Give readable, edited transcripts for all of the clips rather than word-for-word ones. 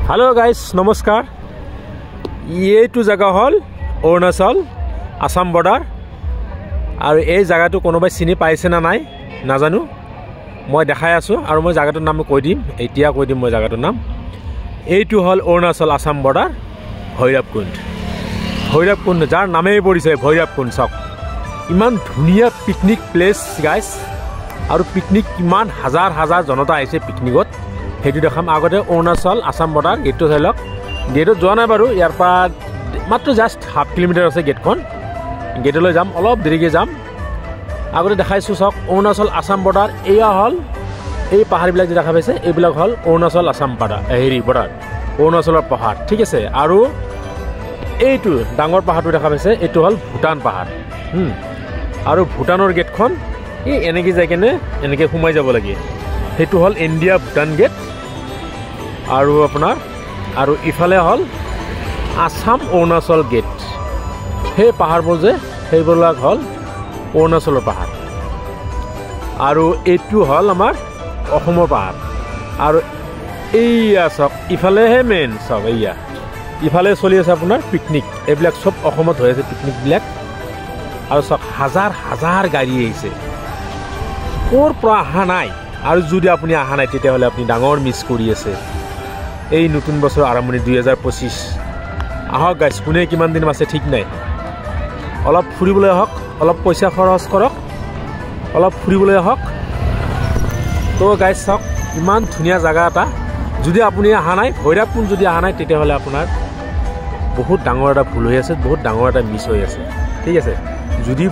hello guys नमस्कार ये तो जगह हल अरुणाचल आसाम बॉर्डर और ये जगह तो कोनोबाई चिनि पाइसे ना नाई नाजानो मैं देखाई आसो और मैं जगह नाम কৈ দিম এতিয়া কৈ দিম मैं जगह नाम এইটো हल अरुणाचल आसाम बॉर्डर भैरवकुंड जार नामे परिছে भैरवकुंड चक इमान धुनिया पिकनिक प्लेस गाइस और पिकनिक किमान हजार हजार जनता आइছে पिकनिकत हेतु देखाम आगते अरुणाचल आसाम बॉर्डर गेट तो चाइलक गेटत जोआ नाइ बारु यार पा मात्र जस्ट हाफ किलोमीटर आछे गेटखन गेटলৈ जाम अलप देरिके जाम आगते देखाइछु चक अरुणाचल आसाम बॉर्डर एया हल এই পাহাড়বিলাক যে দেখা পাইছে এইবিলাক হল অৰুণাচল আসাম পাহাড় হেৰি বৰ্ডাৰ অৰুণাচলৰ পাহাড় ঠিক আছে আৰু এইটো ডাঙৰ পাহাৰটো দেখা পাইছে এইটো হল ভুটান পাহাড় আৰু ভুটানৰ গেটখন এই এনেকে যাই কেনে এনেকে সোমাই যাব লাগে সেইটো হল ইণ্ডিয়া ভুটান গেট আৰু আপোনাৰ আৰু ইফালে হল আসাম অৰুণাচল গেট সেই পাহাৰবোৰ যে সেইবিলাক হল অৰুণাচলৰ পাহাড় আৰু এইটো হল আমাৰ অসমৰ পাহাড় আৰু এইয়া সব ইফালেহে মেইন সব এইয়া ইফালে চলি আছে আপোনাৰ পিকনিক এইবিলাক সব অসমত হৈ আছে পিকনিক বিলাক আৰু সব হাজাৰ হাজাৰ গাড়ী আহিছে কোৰ পৰা আহা নাই আৰু যদি আপুনি আহা নাই তেতিয়াহ'লে আপুনি ডাঙৰ মিছ কৰি আছে এই নতুন বছৰ আৰম্ভণি 2025 আহক গাইছ কোনে কিমান দিন আছে ঠিক নাই অলপ ফুৰিবলৈ আহক অলপ পইচা খৰচ কৰক অলপ ফুৰিবলৈ আহক তো গাইছ চক ইমান ধুনিয়া জায়গা এটা যদি আপুনি আহা নাই ভৈৰৱকুণ্ড যদি আহা নাই তেতিয়াহ'লে আপোনাৰ বহুত ডাঙৰ এটা ভুল হৈ আছে বহুত ডাঙৰ এটা মিছ হৈ আছে ঠিক আছে যদি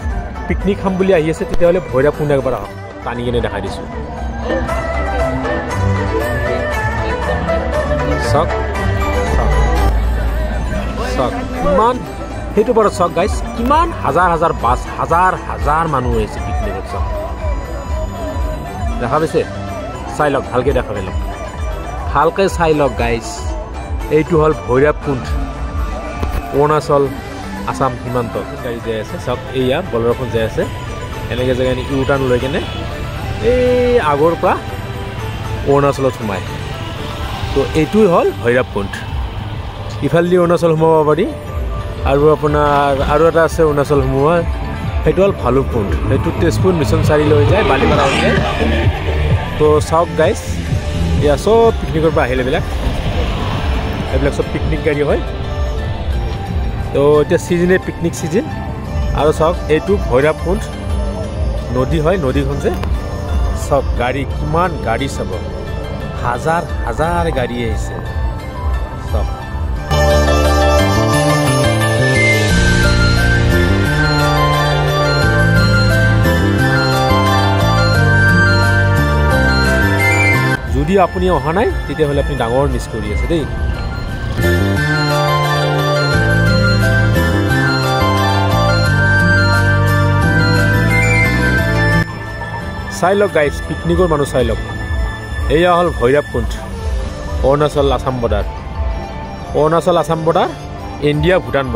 পিকনিক খাম বুলি আহি আছে তেতিয়াহ'লে ভৈৰৱকুণ্ড একবাৰ আহক টানি কিনে দেখাই দিছোঁ চক চক কিমান সেইটো বাৰু চক গাইছ কিমান হাজাৰ হাজাৰ বাছ হাজাৰ হাজাৰ মানুহ আহিছে পিকনিকত চক দেখা পাইছে চাই লওক ভালকে দেখা পাইলক ভালকে চাই লওক গাইছ এইটো হল ভৈৰৱকুণ্ড অৰুণাচল আসাম সীমান্ত গাড়ী যাই আছে চক এইয়া বলেৰ'খন যাই আছে এনেকৈ জেগা ইউ টাৰ্ণ লৈ কেনে এই আগৰ পৰা অৰুণাচলত সোমায় তো এইটোই হল ভৈৰৱকুণ্ড ইফালেদি অৰুণাচল সোমাব পাৰি আৰু আপোনাৰ আৰু এটা আছে অৰুণাচল সোমোৱা সেইটো হল ভালুকপুণ্ড সেইটো তেজপুৰ মিছন চাৰিলৈ যায় বালিপাৰা হৈ যায় তো চাওক গাইছ এয়া চব পিকনিকৰ পৰা আহিলে এইবিলাক চব পিকনিক গাড়ী হয় তো এতিয়া ছিজনে পিকনিক ছিজন আৰু চাওক এইটো ভৈৰৱকুণ্ড নদী হয় নদীখন যে চব গাড়ী কিমান গাড়ী চাব হাজাৰ হাজাৰ গাড়ী আহিছে চব যদি আপুনি অহা নাই তেতিয়াহ'লে আপুনি ডাঙৰ মিছ কৰি আছে দেই চাই লওক গাইছ পিকনিকৰ মানুহ চাই লওক এয়া হল Bhairabkunda Arunachal Assam border India Bhutan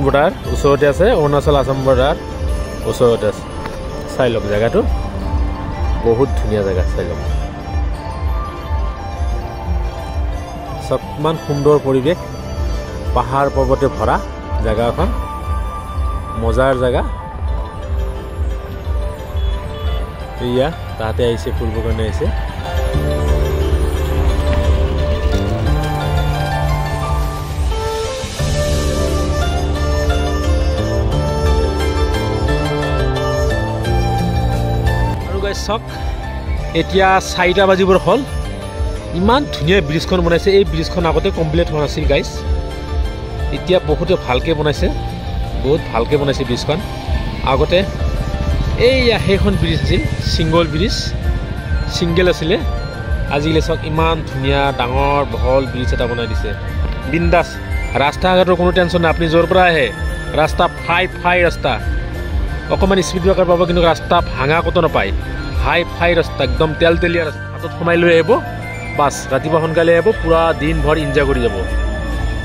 border ওচৰতে আছে অৰুণাচল আসাম বৰ্ডাৰ ওচৰতে আছে চাই লওক জেগাটো বহুত ধুনিয়া জায়গা চাই লওক সব কিমান সুন্দৰ পৰিৱেশ পাহাৰ পৰ্বতে ভৰা জায়গা এখন মজাৰ জায়গা এয়া তাতে আহিছে ফুৰিবৰ কাৰণে আহিছে চক এতিয়া 4টা বাজিবৰ হল ইমান ধুনিয়া ব্ৰিজখন বনাইছে এই ব্ৰিজখন আগতে কমপ্লিট হোৱা নাছিল গাইছ এতিয়া বহুতে ভালকে বনাইছে বহুত ভালকে বনাইছে ব্ৰিজখন আগতে এই সেইখন ব্ৰিজ আছিল সিংগল আছিলে আজিকালি চক ইমান ধুনিয়া ডাঙৰ বহল ব্ৰিজ এটা বনাই দিছে বিন্দাস ৰাস্তা ঘাটৰ কোনো টেনচন নাই আপুনি য'ৰ পৰা আহে ৰাস্তা ফাই ৰাস্তা অকণমান স্পীড ব্ৰেকাৰ পাব কিন্তু ৰাস্তা ভাঙা কতো নাপায় হাই ৰাস্তা একদম তেলতেলীয়া ৰাস্তা হাতত সোমাই লৈ আহিব বাছ ৰাতিপুৱা সোনকালে আহিব পুৰা দিন ভৰ এনজয় কৰি যাব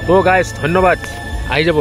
তো গাইছ ধন্যবাদ আহি যাব